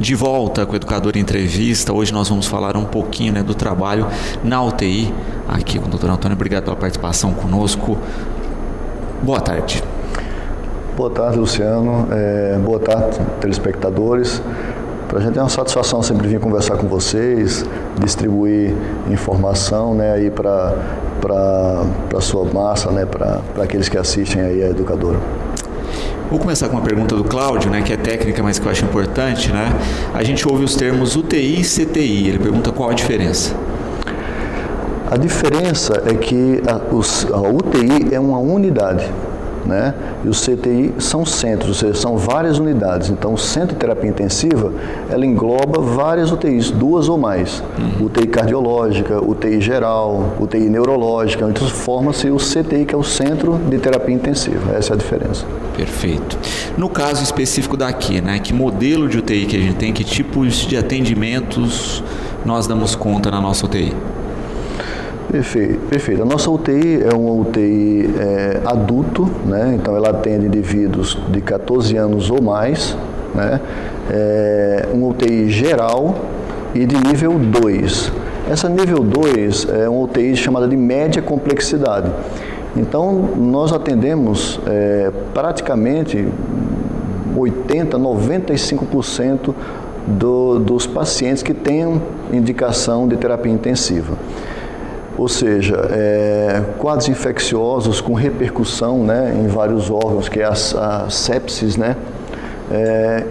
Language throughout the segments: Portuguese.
De volta com o Educador Entrevista. Hoje nós vamos falar um pouquinho, né, do trabalho na UTI, aqui com o Dr. Antônio. Obrigado pela participação conosco. Boa tarde. Boa tarde, Luciano. Boa tarde, telespectadores. Para a gente é uma satisfação sempre vir conversar com vocês, distribuir informação, né, aí para a sua massa, né, para aqueles que assistem aí a Educadora. Vou começar com uma pergunta do Cláudio, né, que é técnica, mas que eu acho importante, né? A gente ouve os termos UTI e CTI. Ele pergunta qual a diferença. A diferença é que a UTI é uma unidade, né? E os CTI são centros, ou seja, são várias unidades. Então, o Centro de Terapia Intensiva, ela engloba várias UTIs, 2 ou mais. UTI cardiológica, UTI geral, UTI neurológica. Então, forma-se o CTI, que é o Centro de Terapia Intensiva. Essa é a diferença. Perfeito. No caso específico daqui, né, que modelo de UTI que a gente tem, que tipos de atendimentos nós damos conta na nossa UTI? Perfeito. A nossa UTI é uma UTI adulto, né? Então ela atende indivíduos de 14 anos ou mais, né? Uma UTI geral e de nível 2. Essa nível 2 é uma UTI chamada de média complexidade. Então nós atendemos praticamente 80%, 95% dos pacientes que tenham indicação de terapia intensiva. Ou seja, quadros infecciosos com repercussão, né, em vários órgãos, que é a sepsis, né,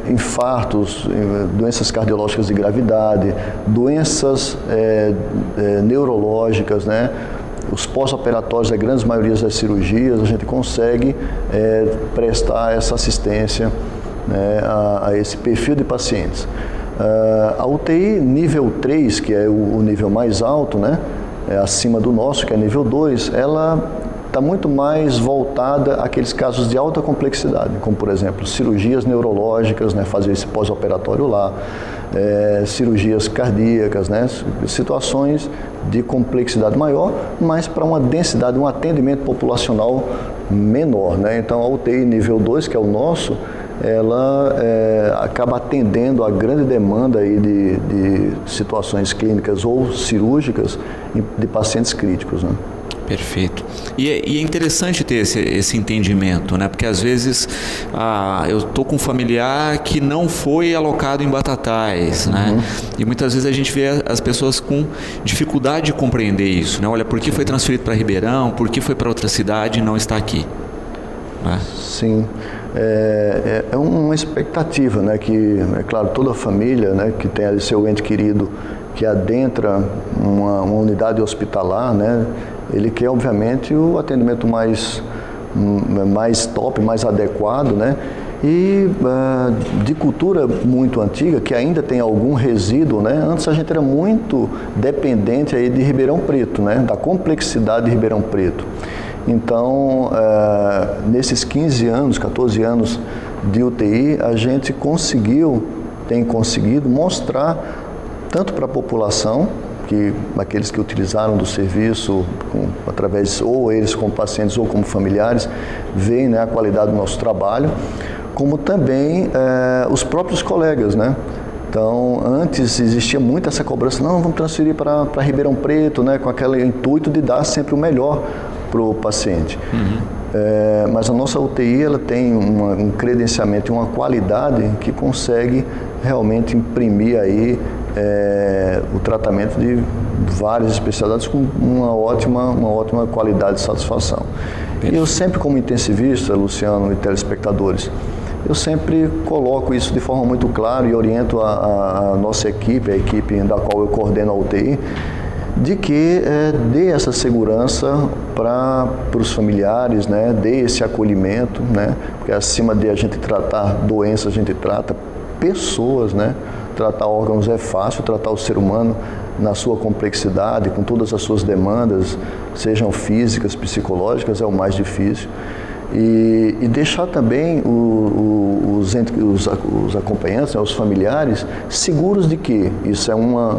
infartos, doenças cardiológicas de gravidade, doenças neurológicas, né, os pós-operatórios da grande maioria das cirurgias, a gente consegue prestar essa assistência, né, a esse perfil de pacientes. A UTI nível 3, que é o nível mais alto, né, acima do nosso, que é nível 2, ela está muito mais voltada àqueles casos de alta complexidade, como, por exemplo, cirurgias neurológicas, né, fazer esse pós-operatório lá, cirurgias cardíacas, né, situações de complexidade maior, mas para uma densidade, um atendimento populacional menor, né? Então, a UTI nível 2, que é o nosso, ela acaba atendendo a grande demanda aí de situações clínicas ou cirúrgicas de pacientes críticos, né? Perfeito. E é interessante ter esse entendimento, né? Porque às vezes eu estou com um familiar que não foi alocado em Batatais, né? E muitas vezes a gente vê as pessoas com dificuldade de compreender isso, né? Olha, por que foi transferido para Ribeirão, por que foi para outra cidade e não está aqui? Né? Sim. É uma expectativa, né, que, é claro, toda família, né, que tem ali seu ente querido que adentra uma unidade hospitalar, né, ele quer, obviamente, o atendimento mais top, mais adequado, né, e de cultura muito antiga, que ainda tem algum resíduo, né, antes a gente era muito dependente aí de Ribeirão Preto, né, da complexidade de Ribeirão Preto. Então, nesses 15 anos, 14 anos de UTI, a gente tem conseguido mostrar, tanto para a população, aqueles que utilizaram do serviço, através, ou eles como pacientes ou como familiares, veem, né, a qualidade do nosso trabalho, como também os próprios colegas, né? Então, antes existia muito essa cobrança, não, vamos transferir para Ribeirão Preto, né, com aquele intuito de dar sempre o melhor para o paciente. Mas a nossa UTI ela tem um credenciamento e uma qualidade que consegue realmente imprimir aí o tratamento de várias especialidades com uma ótima qualidade de satisfação. E eu sempre, como intensivista, Luciano e telespectadores, eu sempre coloco isso de forma muito clara e oriento a nossa equipe, a equipe da qual eu coordeno a UTI, de que dê essa segurança para os familiares, né? Dê esse acolhimento, né? Porque acima de a gente tratar doenças, a gente trata pessoas, né? Tratar órgãos é fácil, tratar o ser humano na sua complexidade, com todas as suas demandas, sejam físicas, psicológicas, é o mais difícil. E deixar também os acompanhantes, né, os familiares, seguros de que isso é uma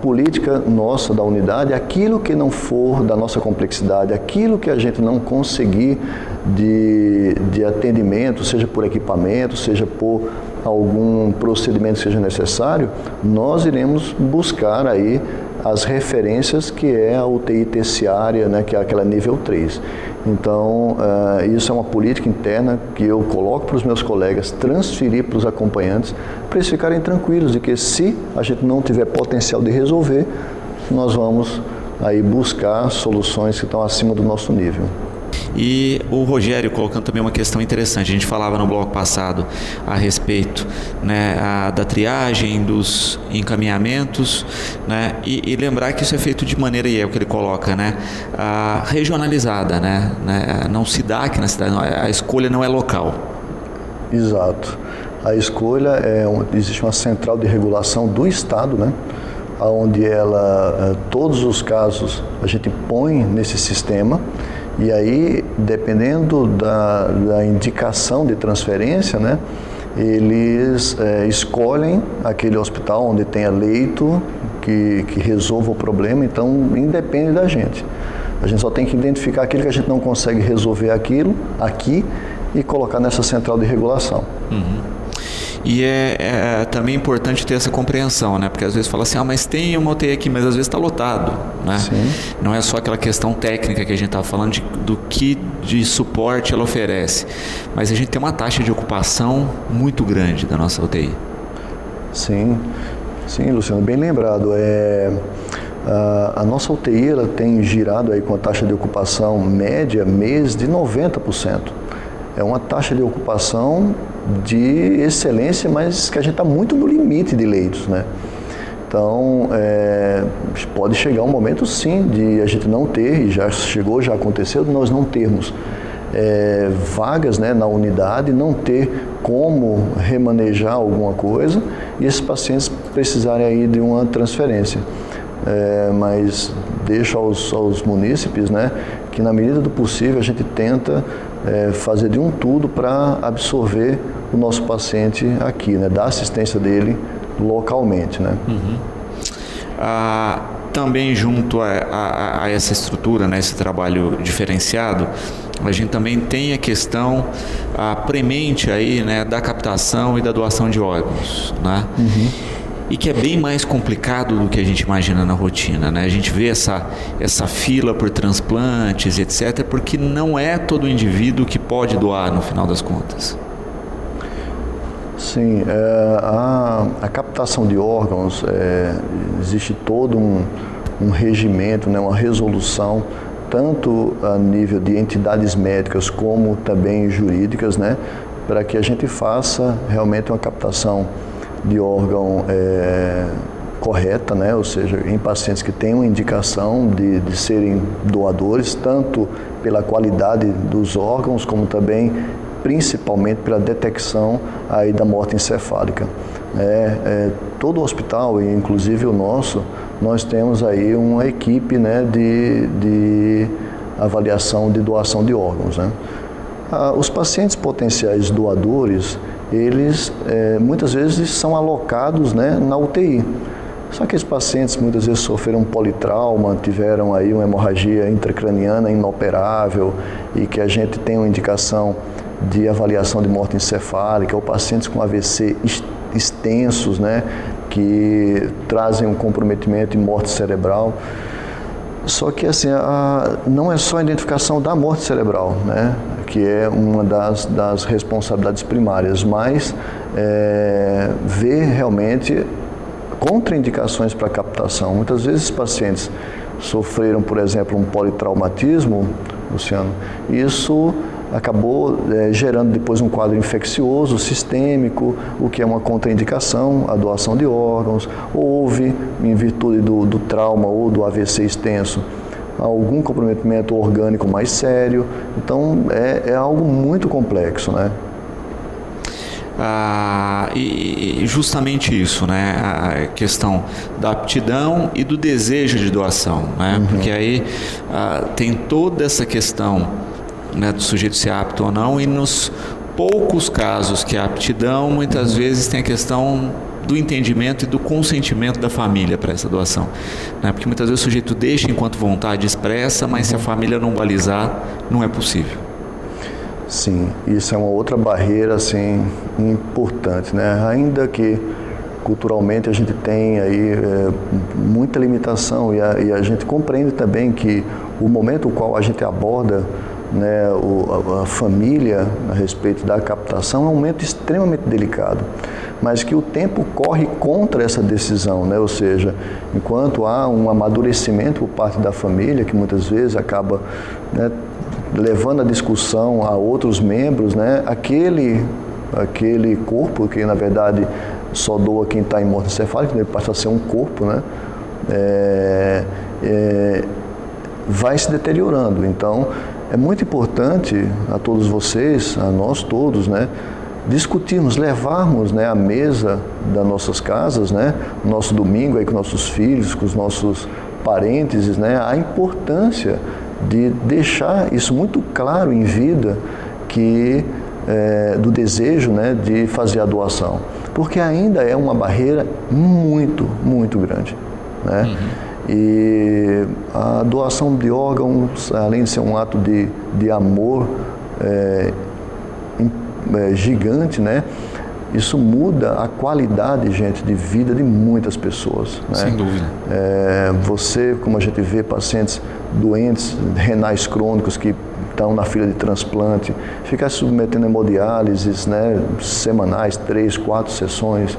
política nossa da unidade, aquilo que não for da nossa complexidade, aquilo que a gente não conseguir de atendimento, seja por equipamento, seja por algum procedimento seja necessário, nós iremos buscar aí as referências, que é a UTI terciária, né, que é aquela nível 3. Então, isso é uma política interna que eu coloco para os meus colegas, transferir para os acompanhantes, para eles ficarem tranquilos de que, se a gente não tiver potencial de resolver, nós vamos aí buscar soluções que estão acima do nosso nível. E o Rogério colocando também uma questão interessante, a gente falava no bloco passado a respeito, né, da triagem, dos encaminhamentos, né, e lembrar que isso é feito de maneira, e é o que ele coloca, né, regionalizada, né, não se dá aqui na cidade, a escolha não é local. Exato. A escolha existe uma central de regulação do Estado, né, onde todos os casos a gente põe nesse sistema. E aí, dependendo da indicação de transferência, né, eles escolhem aquele hospital onde tenha leito que resolva o problema, então independe da gente. A gente só tem que identificar aquilo que a gente não consegue resolver aqui e colocar nessa central de regulação. Uhum. E é também importante ter essa compreensão, né? Porque às vezes fala assim, mas tem uma UTI aqui, mas às vezes está lotado, né? Sim. Não é só aquela questão técnica que a gente estava falando do que de suporte ela oferece, mas a gente tem uma taxa de ocupação muito grande da nossa UTI. Sim, Luciano, bem lembrado. A nossa UTI ela tem girado aí com a taxa de ocupação média mês de 90%. É uma taxa de ocupação de excelência, mas que a gente está muito no limite de leitos, né? Então, pode chegar um momento, sim, de a gente não ter, e já aconteceu, de nós não termos vagas, né, na unidade, não ter como remanejar alguma coisa, e esses pacientes precisarem aí de uma transferência. Mas deixo aos munícipes, né, que na medida do possível a gente tenta fazer de um tudo para absorver o nosso paciente aqui, né, dar assistência dele localmente, né. Uhum. Também junto a essa estrutura, né, esse trabalho diferenciado, a gente também tem a questão premente aí, né, da captação e da doação de órgãos, né? Uhum. E que é bem mais complicado do que a gente imagina na rotina, né? A gente vê essa fila por transplantes, etc., porque não é todo indivíduo que pode doar no final das contas. Sim, a captação de órgãos, existe todo um regimento, né, uma resolução, tanto a nível de entidades médicas como também jurídicas, né, para que a gente faça realmente uma captação de órgão correta, né, ou seja, em pacientes que têm uma indicação de serem doadores, tanto pela qualidade dos órgãos, como também principalmente pela detecção aí da morte encefálica. Todo hospital, inclusive o nosso, nós temos aí uma equipe, né, de avaliação de doação de órgãos, né. Os pacientes potenciais doadores, eles muitas vezes são alocados, né, na UTI. Só que esses pacientes muitas vezes sofreram um politrauma, tiveram aí uma hemorragia intracraniana inoperável e que a gente tem uma indicação de avaliação de morte encefálica, ou pacientes com AVC extensos, né, que trazem um comprometimento de morte cerebral. Só que assim, não é só a identificação da morte cerebral, né, que é uma das responsabilidades primárias, mas ver realmente contraindicações para captação. Muitas vezes os pacientes sofreram, por exemplo, um politraumatismo, Luciano, isso acabou gerando depois um quadro infeccioso, sistêmico, o que é uma contraindicação à doação de órgãos. Houve, em virtude do trauma ou do AVC extenso, algum comprometimento orgânico mais sério. Então, é algo muito complexo, né? E justamente isso, né? A questão da aptidão e do desejo de doação, né? Uhum. Porque aí tem toda essa questão, né, do sujeito ser apto ou não, e nos poucos casos que há aptidão, muitas vezes tem a questão do entendimento e do consentimento da família para essa doação, né? Porque muitas vezes o sujeito deixa enquanto vontade expressa, mas se a família não balizar, não é possível. Sim, isso é uma outra barreira assim importante, né? Ainda que culturalmente a gente tem aí muita limitação e a gente compreende também que o momento no qual a gente aborda, né, a família a respeito da captação é um momento extremamente delicado, mas que o tempo corre contra essa decisão, né? Ou seja, enquanto há um amadurecimento por parte da família, que muitas vezes acaba, né, levando a discussão a outros membros, né, aquele corpo que na verdade só doa quem está em morte encefálica, ele passa a ser um corpo, né, vai se deteriorando. Então, é muito importante a todos vocês, a nós todos, né, discutirmos, levarmos, né, à mesa das nossas casas, né, nosso domingo aí com nossos filhos, com os nossos parentes, né, a importância de deixar isso muito claro em vida, que do desejo, né, de fazer a doação, porque ainda é uma barreira muito, muito grande, né? E a doação de órgãos, além de ser um ato de amor gigante, né? Isso muda a qualidade, gente, de vida de muitas pessoas, né? Sem dúvida. Você, como a gente vê, pacientes doentes, renais crônicos que estão na fila de transplante, ficar se submetendo a hemodiálises, né, semanais, 3, 4 sessões.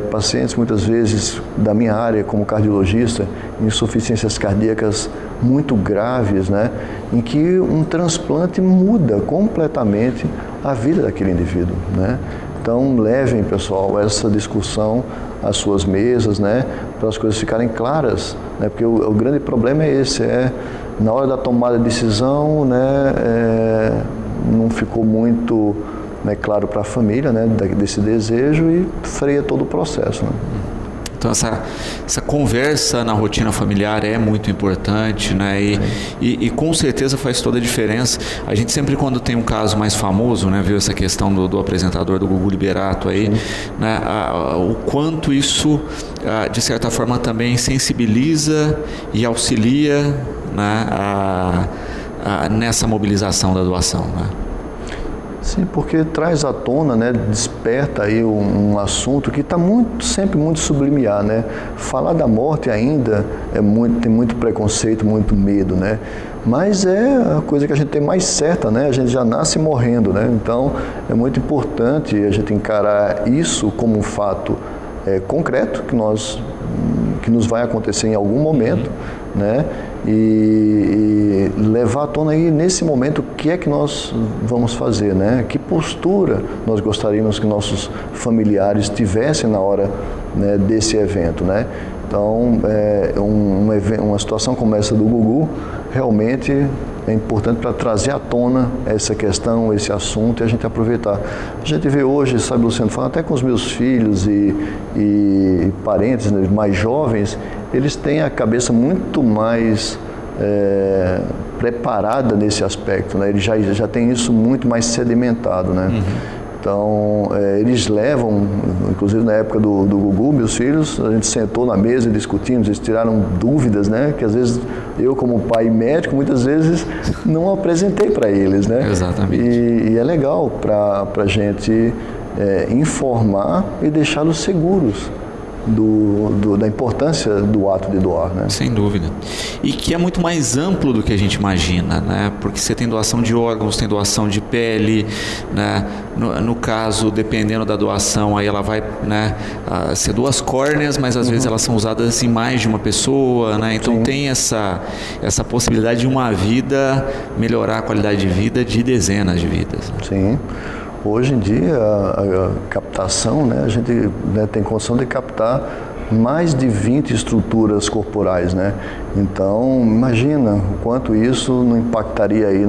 Pacientes muitas vezes da minha área como cardiologista, insuficiências cardíacas muito graves, né, em que um transplante muda completamente a vida daquele indivíduo, né? Então levem, pessoal, essa discussão às suas mesas, né, para as coisas ficarem claras, né, porque o grande problema é esse, na hora da tomada de decisão, né, não ficou muito, né, claro para a família, né, desse desejo, e freia todo o processo, né? Então essa conversa na rotina familiar é muito importante, né? E com certeza faz toda a diferença. A gente sempre, quando tem um caso mais famoso, né, viu essa questão do apresentador do Gugu Liberato aí, né, o quanto isso de certa forma também sensibiliza e auxilia, né, nessa mobilização da doação, né? Sim, porque traz à tona, né, desperta aí um assunto que está sempre muito sublimiar, né? Falar da morte ainda tem muito preconceito, muito medo, né? Mas é a coisa que a gente tem mais certa, né? A gente já nasce morrendo, né? Então é muito importante a gente encarar isso como um fato concreto que nos vai acontecer em algum momento, né? E levar à tona aí nesse momento o que é que nós vamos fazer, né? Que postura nós gostaríamos que nossos familiares tivessem na hora, né, desse evento, né? Então, uma situação como essa do Gugu realmente é importante para trazer à tona essa questão, esse assunto, e a gente aproveitar. A gente vê hoje, sabe, Luciano, falando até com os meus filhos e parentes, né, mais jovens, eles têm a cabeça muito mais preparada nesse aspecto, né? Eles já têm isso muito mais sedimentado, né? Então, eles levam, inclusive na época do Gugu, meus filhos, a gente sentou na mesa e discutimos, eles tiraram dúvidas, né? Que às vezes eu, como pai médico, muitas vezes não apresentei para eles, né? Exatamente. E é legal para a gente informar e deixá-los seguros da importância do ato de doar, né? Sem dúvida. E que é muito mais amplo do que a gente imagina, né? Porque você tem doação de órgãos, tem doação de pele, né? No caso, dependendo da doação, aí ela vai, né, ser 2 córneas, mas às vezes elas são usadas em mais de uma pessoa, né? Então Sim. Tem essa possibilidade de uma vida melhorar a qualidade de vida de dezenas de vidas. Sim. Hoje em dia, a captação, né, a gente, né, tem condição de captar mais de 20 estruturas corporais, né? Então, imagina o quanto isso não impactaria aí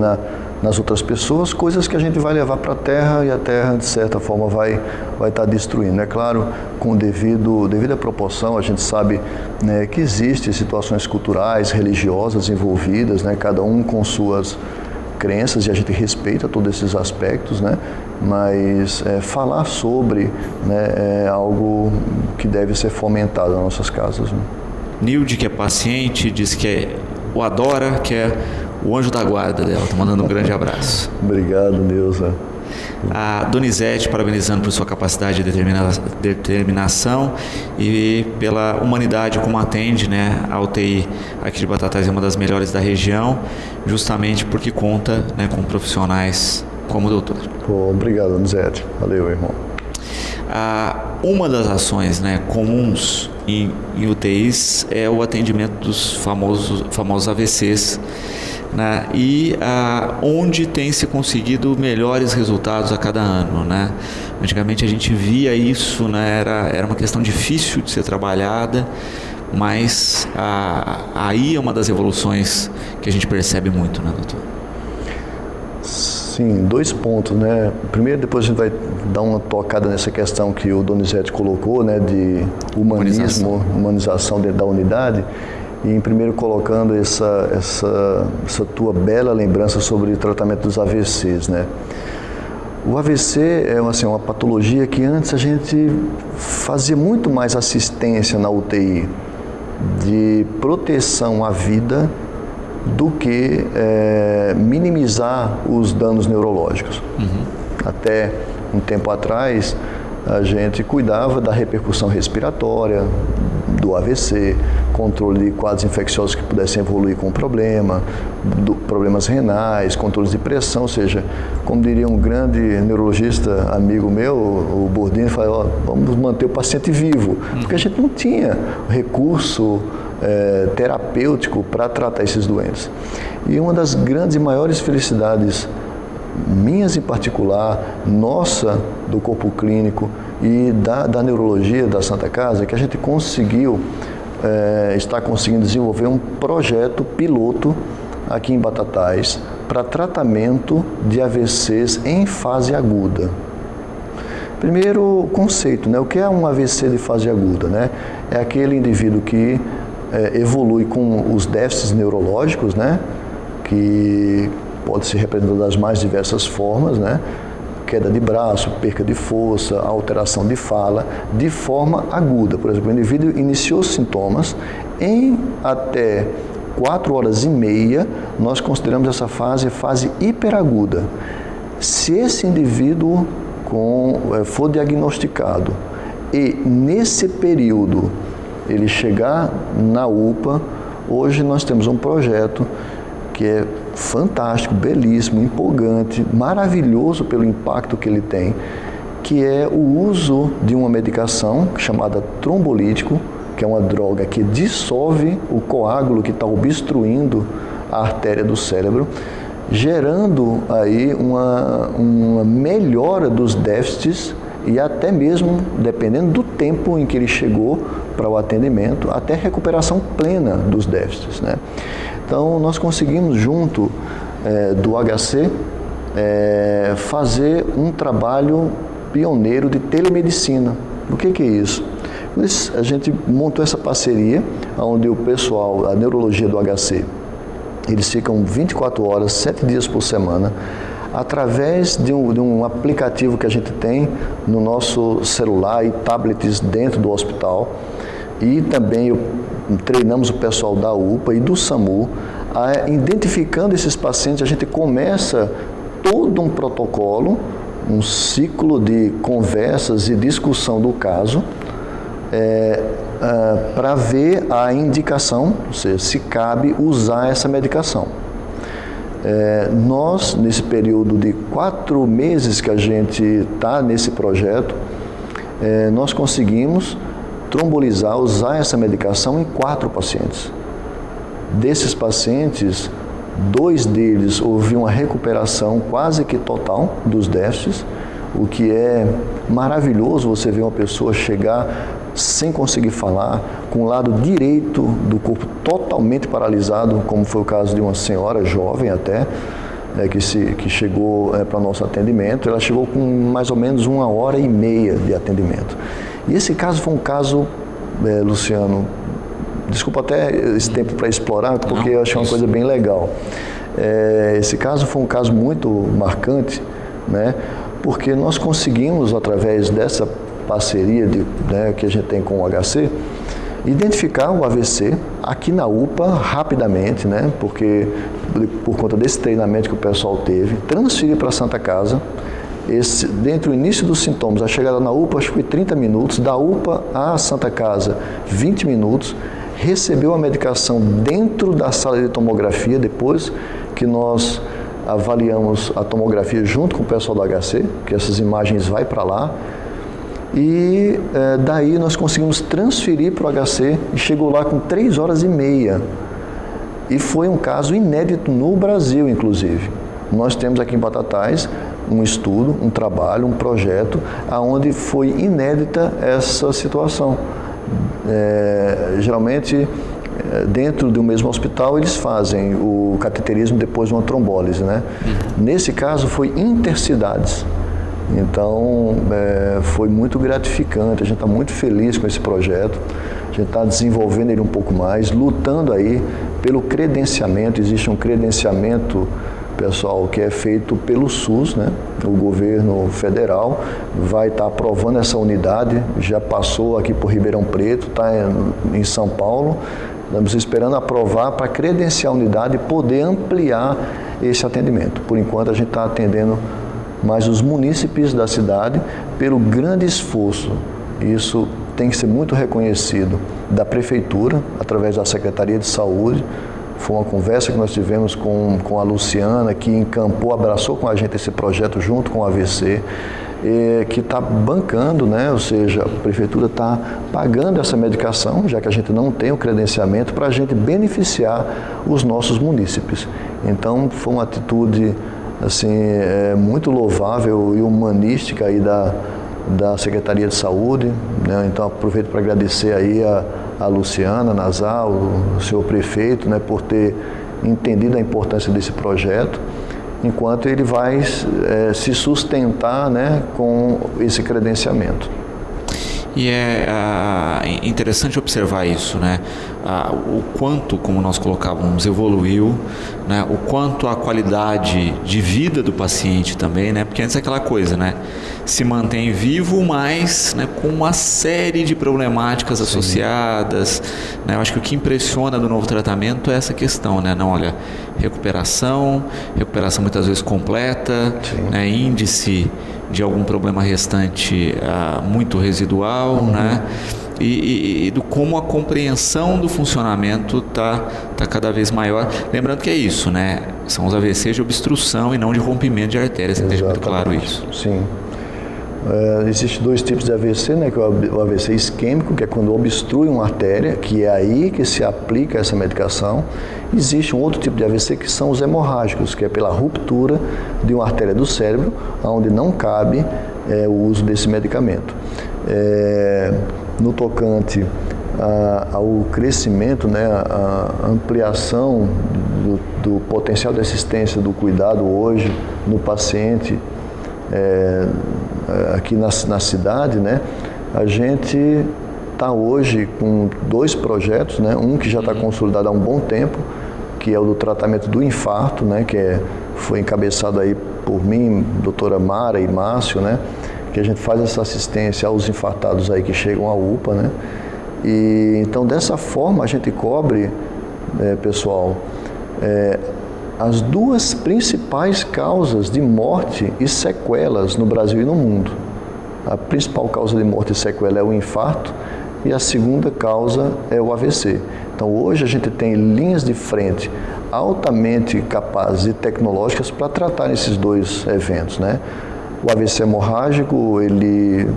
nas outras pessoas, coisas que a gente vai levar para a Terra, e a Terra, de certa forma, vai estar destruindo. É claro, com devida proporção, a gente sabe, né, que existem situações culturais, religiosas envolvidas, né, cada um com suas crenças, e a gente respeita todos esses aspectos, né? Mas falar sobre, né, é algo que deve ser fomentado nas nossas casas, né? Nilde, que é paciente, diz que o adora, que é o anjo da guarda dela, está mandando um grande abraço. Obrigado, Neuza. A Donizete, parabenizando por sua capacidade de determinação e pela humanidade como atende, né? A UTI aqui de Batatais é uma das melhores da região, justamente porque conta, né, com profissionais como o doutor. Obrigado, Donizete. Valeu, irmão. Uma das ações, né, comuns em UTIs é o atendimento dos famosos AVCs, né, e onde tem se conseguido melhores resultados a cada ano, né? Antigamente a gente via isso, né, era uma questão difícil de ser trabalhada, mas aí é uma das evoluções que a gente percebe muito, né, doutor? Sim, 2 pontos, né? Primeiro, depois a gente vai dar uma tocada nessa questão que o Donizete colocou, né, de humanização dentro da unidade. E em primeiro colocando essa tua bela lembrança sobre o tratamento dos AVCs, né? O AVC é uma patologia que antes a gente fazia muito mais assistência na UTI de proteção à vida do que minimizar os danos neurológicos. Até um tempo atrás, a gente cuidava da repercussão respiratória, do AVC, controle de quadros infecciosos que pudessem evoluir com problemas renais, controles de pressão, ou seja, como diria um grande neurologista amigo meu, o Bordini, fala, vamos manter o paciente vivo, porque a gente não tinha recurso terapêutico para tratar esses doentes. E uma das grandes e maiores felicidades minhas em particular, nossa do corpo clínico e da neurologia da Santa Casa, é que a gente está conseguindo desenvolver um projeto piloto aqui em Batatais para tratamento de AVCs em fase aguda. Primeiro conceito, né? O que é um AVC de fase aguda, né? É aquele indivíduo que evolui com os déficits neurológicos, né? Que pode ser representado das mais diversas formas, né? Queda de braço, perca de força, alteração de fala, de forma aguda. Por exemplo, o indivíduo iniciou sintomas, em até 4 horas e meia, nós consideramos essa fase hiperaguda. Se esse indivíduo for diagnosticado e nesse período ele chegar na UPA, hoje nós temos um projeto que é fantástico, belíssimo, empolgante, maravilhoso pelo impacto que ele tem, que é o uso de uma medicação chamada trombolítico, que é uma droga que dissolve o coágulo que está obstruindo a artéria do cérebro, gerando aí uma melhora dos déficits e até mesmo, dependendo do tempo em que ele chegou para o atendimento, até recuperação plena dos déficits, né? Então, nós conseguimos, junto do HC, fazer um trabalho pioneiro de telemedicina. O que é isso? A gente montou essa parceria, onde o pessoal, a neurologia do HC, eles ficam 24 horas, 7 dias por semana, através de um aplicativo que a gente tem no nosso celular e tablets dentro do hospital. E também treinamos o pessoal da UPA e do SAMU, identificando esses pacientes, a gente começa todo um protocolo, um ciclo de conversas e discussão do caso, para ver a indicação, ou seja, se cabe usar essa medicação. Nós, nesse período de 4 meses que a gente está nesse projeto, nós conseguimos trombolizar, usar essa medicação em 4 pacientes. Desses pacientes, 2 deles houve uma recuperação quase que total dos déficits, o que é maravilhoso você ver uma pessoa chegar sem conseguir falar, com o lado direito do corpo totalmente paralisado, como foi o caso de uma senhora jovem até, que chegou para o nosso atendimento. Ela chegou com mais ou menos 1 hora e meia de atendimento. E esse caso foi um caso, Luciano, desculpa até esse tempo para explorar, porque eu achei uma coisa bem legal. Esse caso foi um caso muito marcante, né? Porque nós conseguimos, através dessa parceria que a gente tem com o HC, identificar o AVC aqui na UPA rapidamente, né? Porque por conta desse treinamento que o pessoal teve, transferir para a Santa Casa. Dentro do início dos sintomas, a chegada na UPA acho que foi 30 minutos, da UPA à Santa Casa 20 minutos, recebeu a medicação dentro da sala de tomografia, depois que nós avaliamos a tomografia junto com o pessoal do HC, que essas imagens vai para lá, e daí nós conseguimos transferir para o HC e chegou lá com 3 horas e meia. E foi um caso inédito no Brasil, inclusive. Nós temos aqui em Batatais um estudo, um trabalho, um projeto, onde foi inédita essa situação. Geralmente, dentro do mesmo hospital, eles fazem o cateterismo depois de uma trombólise, né? Nesse caso, foi intercidades. Então, foi muito gratificante, a gente está muito feliz com esse projeto, a gente está desenvolvendo ele um pouco mais, lutando aí pelo credenciamento. Existe um credenciamento, pessoal, que é feito pelo SUS, né? O governo federal vai estar aprovando essa unidade, já passou aqui por Ribeirão Preto, está em São Paulo, estamos esperando aprovar para credenciar a unidade e poder ampliar esse atendimento. Por enquanto a gente está atendendo mais os munícipes da cidade pelo grande esforço. Isso tem que ser muito reconhecido da Prefeitura, através da Secretaria de Saúde. Foi uma conversa que nós tivemos com a Luciana, que encampou, abraçou com a gente esse projeto junto com o AVC, que está bancando, né? Ou seja, a Prefeitura está pagando essa medicação, já que a gente não tem o credenciamento, para a gente beneficiar os nossos munícipes. Então, foi uma atitude assim, muito louvável e humanística aí da Secretaria de Saúde, né? Então, aproveito para agradecer aí a Luciana Nazar, o senhor prefeito, né, por ter entendido a importância desse projeto, enquanto ele vai se sustentar, né, com esse credenciamento. E é interessante observar isso, né? O quanto, como nós colocávamos, evoluiu, né? O quanto a qualidade de vida do paciente também, né? Porque antes é aquela coisa, né? Se mantém vivo, mas, né, com uma série de problemáticas associadas, né? Eu acho que o que impressiona do novo tratamento é essa questão, né? Não, olha, recuperação muitas vezes completa, né? Índice de algum problema restante muito residual, né? E do como a compreensão do funcionamento tá cada vez maior. Lembrando que é isso, né? São os AVCs de obstrução e não de rompimento de artérias, você deixa muito claro isso. Sim. Existem 2 tipos de AVC, né? Que é o AVC isquêmico, que é quando obstrui uma artéria, que é aí que se aplica essa medicação. Existe um outro tipo de AVC que são os hemorrágicos, que é pela ruptura de uma artéria do cérebro, onde não cabe o uso desse medicamento. No tocante ao crescimento, né, a ampliação do potencial de assistência do cuidado hoje no paciente, aqui na cidade, né, a gente está hoje com 2 projetos, né, um que já está consolidado há um bom tempo, que é o do tratamento do infarto, né, que foi encabeçado aí por mim, doutora Mara e Márcio, né, que a gente faz essa assistência aos infartados aí que chegam à UPA, né, e então dessa forma a gente cobre, pessoal, as 2 principais causas de morte e sequelas no Brasil e no mundo. A principal causa de morte e sequela é o infarto e a segunda causa é o AVC. Então hoje a gente tem linhas de frente altamente capazes e tecnológicas para tratar esses 2 eventos, né? O AVC hemorrágico, ele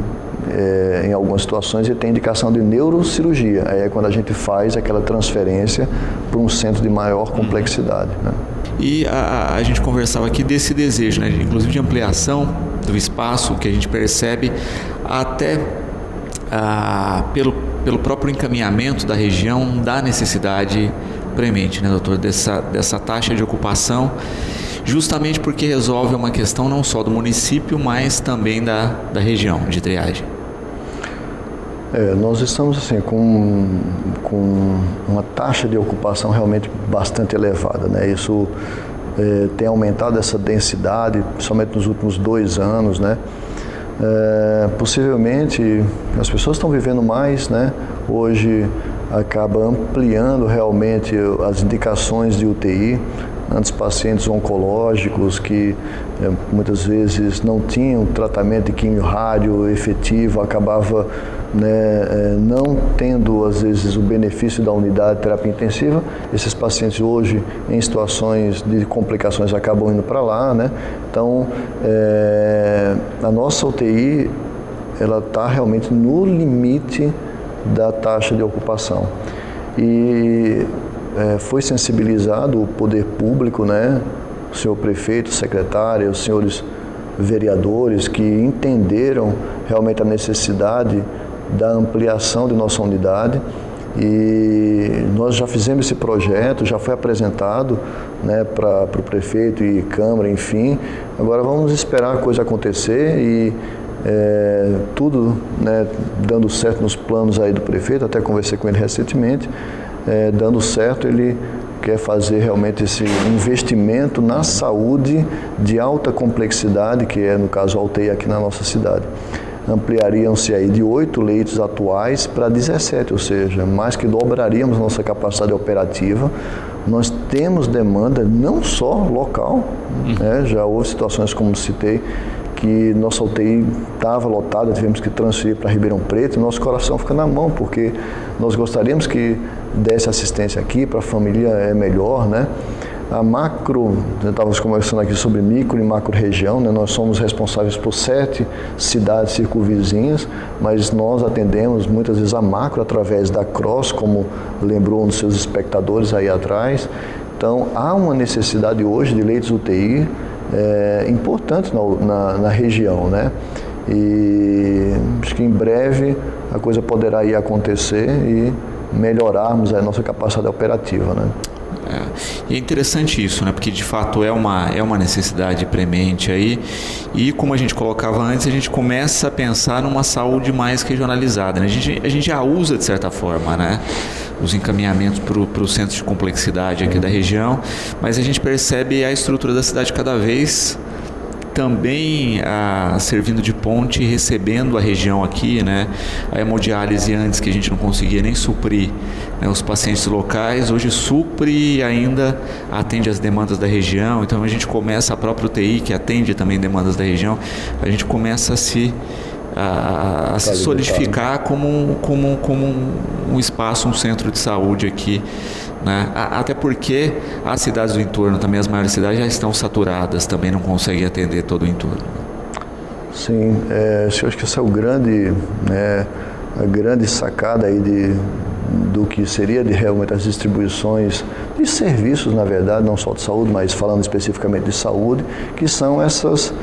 em algumas situações ele tem indicação de neurocirurgia, aí é quando a gente faz aquela transferência para um centro de maior complexidade, né? E a gente conversava aqui desse desejo, né, inclusive de ampliação do espaço, que a gente percebe até pelo próprio encaminhamento da região da necessidade premente, né, doutor, dessa taxa de ocupação, justamente porque resolve uma questão não só do município, mas também da região de triagem. Nós estamos assim, com uma taxa de ocupação realmente bastante elevada, né? Isso tem aumentado essa densidade, somente nos últimos 2 anos, né? Possivelmente as pessoas estão vivendo mais, né? Hoje acaba ampliando realmente as indicações de UTI. Antes, pacientes oncológicos que muitas vezes não tinham tratamento de quimio-rádio efetivo, acabava não tendo, às vezes, o benefício da unidade de terapia intensiva. Esses pacientes hoje, em situações de complicações, acabam indo para lá, né? Então, a nossa UTI, ela está realmente no limite da taxa de ocupação. E foi sensibilizado o poder público, né? O senhor prefeito, secretária, os senhores vereadores que entenderam realmente a necessidade da ampliação de nossa unidade, e nós já fizemos esse projeto, já foi apresentado, né, para o prefeito e Câmara, enfim. Agora vamos esperar a coisa acontecer e tudo, né, dando certo nos planos aí do prefeito. Até conversei com ele recentemente. Dando certo, ele quer fazer realmente esse investimento na saúde de alta complexidade, que é, no caso, a UTI aqui na nossa cidade. Ampliariam-se aí de 8 leitos atuais para 17, ou seja, mais que dobraríamos nossa capacidade operativa. Nós temos demanda não só local, né? Já houve situações, como citei, que nossa UTI estava lotada, tivemos que transferir para Ribeirão Preto, e nosso coração fica na mão, porque nós gostaríamos que desse assistência aqui, para a família é melhor, né? A macro, estávamos conversando aqui sobre micro e macro região, né? Nós somos responsáveis por 7 cidades circunvizinhas, mas nós atendemos muitas vezes a macro através da CROSS, como lembrou um dos seus espectadores aí atrás. Então, há uma necessidade hoje de leitos UTI importante na região, né? E acho que em breve a coisa poderá ir acontecer e melhorarmos a nossa capacidade operativa, né? E é interessante isso, né? Porque de fato é uma necessidade premente aí, e como a gente colocava antes, a gente começa a pensar numa saúde mais regionalizada, né? A gente já usa de certa forma, né, os encaminhamentos para os centros de complexidade aqui da região, mas a gente percebe a estrutura da cidade cada vez também servindo de ponte e recebendo a região aqui, né? A hemodiálise antes, que a gente não conseguia nem suprir, né, os pacientes locais, hoje supre e ainda atende as demandas da região. Então a gente começa, a própria UTI, que atende também demandas da região, a gente começa a se solidificar como um espaço, um centro de saúde aqui, né? Até porque as cidades do entorno, também as maiores cidades, já estão saturadas, também não conseguem atender todo o entorno. Sim, eu acho que essa é a grande sacada aí do que seria realmente as distribuições de serviços, na verdade, não só de saúde, mas falando especificamente de saúde, que são essas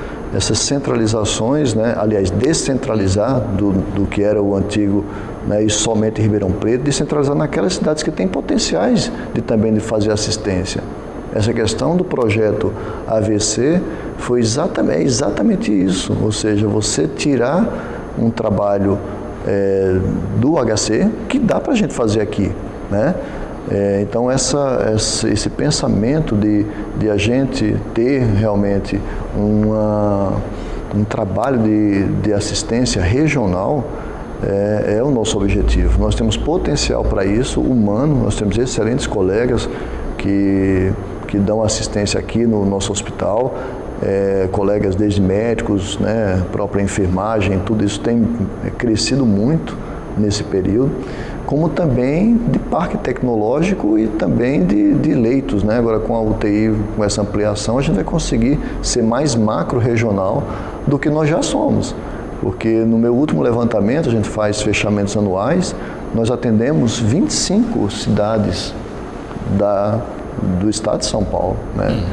centralizações, né? Aliás, descentralizar do que era o antigo, né, e somente Ribeirão Preto, descentralizar naquelas cidades que têm potenciais de fazer assistência. Essa questão do projeto AVC foi exatamente isso, ou seja, você tirar um trabalho do HC que dá para a gente fazer aqui, né? Então esse pensamento de a gente ter realmente um trabalho de assistência regional é o nosso objetivo. Nós temos potencial para isso, humano, nós temos excelentes colegas que dão assistência aqui no nosso hospital, colegas desde médicos, né, própria enfermagem, tudo isso tem crescido muito nesse período, como também de parque tecnológico e também de leitos, né? Agora com a UTI, com essa ampliação, a gente vai conseguir ser mais macro-regional do que nós já somos. Porque no meu último levantamento, a gente faz fechamentos anuais, nós atendemos 25 cidades do estado de São Paulo, né?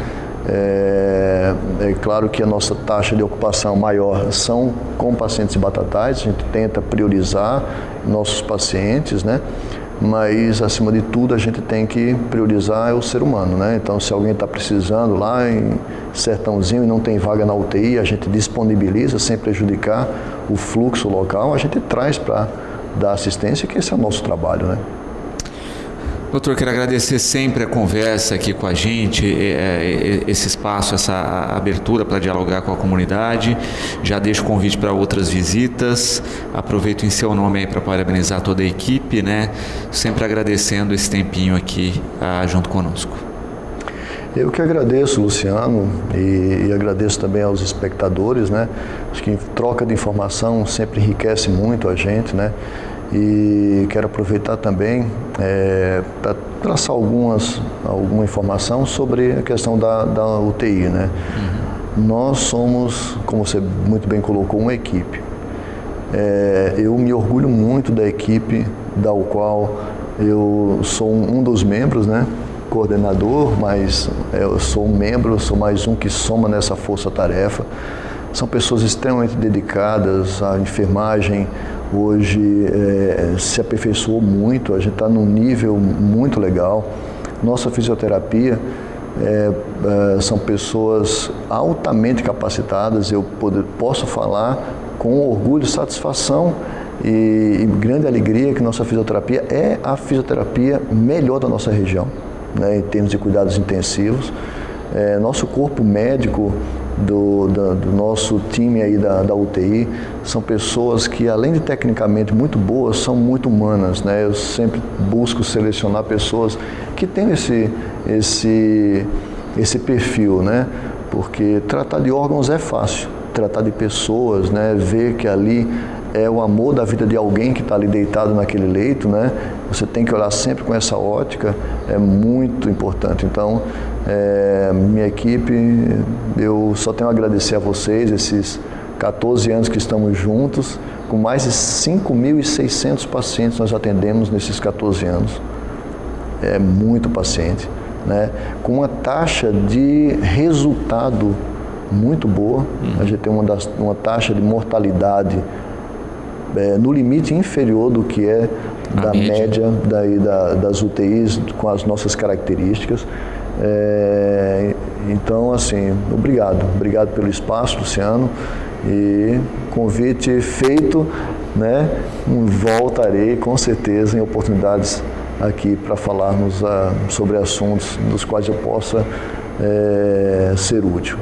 É claro que a nossa taxa de ocupação maior são com pacientes de batatais, a gente tenta priorizar nossos pacientes, né? Mas, acima de tudo, a gente tem que priorizar o ser humano, né? Então, se alguém está precisando lá em Sertãozinho e não tem vaga na UTI, a gente disponibiliza sem prejudicar o fluxo local, a gente traz para dar assistência, que esse é o nosso trabalho, né? Doutor, quero agradecer sempre a conversa aqui com a gente, esse espaço, essa abertura para dialogar com a comunidade. Já deixo o convite para outras visitas. Aproveito em seu nome aí para parabenizar toda a equipe, né? Sempre agradecendo esse tempinho aqui junto conosco. Eu que agradeço, Luciano, e agradeço também aos espectadores, né? Acho que troca de informação sempre enriquece muito a gente, né? E quero aproveitar também para traçar alguma informação sobre a questão da UTI, né? Nós somos, como você muito bem colocou, uma equipe. Eu me orgulho muito da equipe da qual eu sou um dos membros, né? Coordenador, mas eu sou um membro, sou mais um que soma nessa força-tarefa. São pessoas extremamente dedicadas à enfermagem. Hoje se aperfeiçoou muito, a gente está num nível muito legal. Nossa fisioterapia são pessoas altamente capacitadas. Eu posso falar com orgulho, satisfação e grande alegria que nossa fisioterapia é a fisioterapia melhor da nossa região, né, em termos de cuidados intensivos. Nosso corpo médico do nosso time aí da UTI são pessoas que, além de tecnicamente muito boas, são muito humanas, né? Eu sempre busco selecionar pessoas que têm esse perfil, né? Porque tratar de órgãos é fácil, tratar de pessoas, né? Ver que ali é o amor da vida de alguém que está ali deitado naquele leito, né? Você tem que olhar sempre com essa ótica, é muito importante. Então, minha equipe, eu só tenho a agradecer a vocês, esses 14 anos que estamos juntos, com mais de 5.600 pacientes nós atendemos nesses 14 anos. É muito paciente, né? Com uma taxa de resultado muito boa. A gente tem uma taxa de mortalidade no limite inferior do que é da média das UTIs com as nossas características. Então, assim, obrigado pelo espaço, Luciano, e convite feito, né? Voltarei com certeza em oportunidades aqui para falarmos sobre assuntos dos quais eu possa ser útil.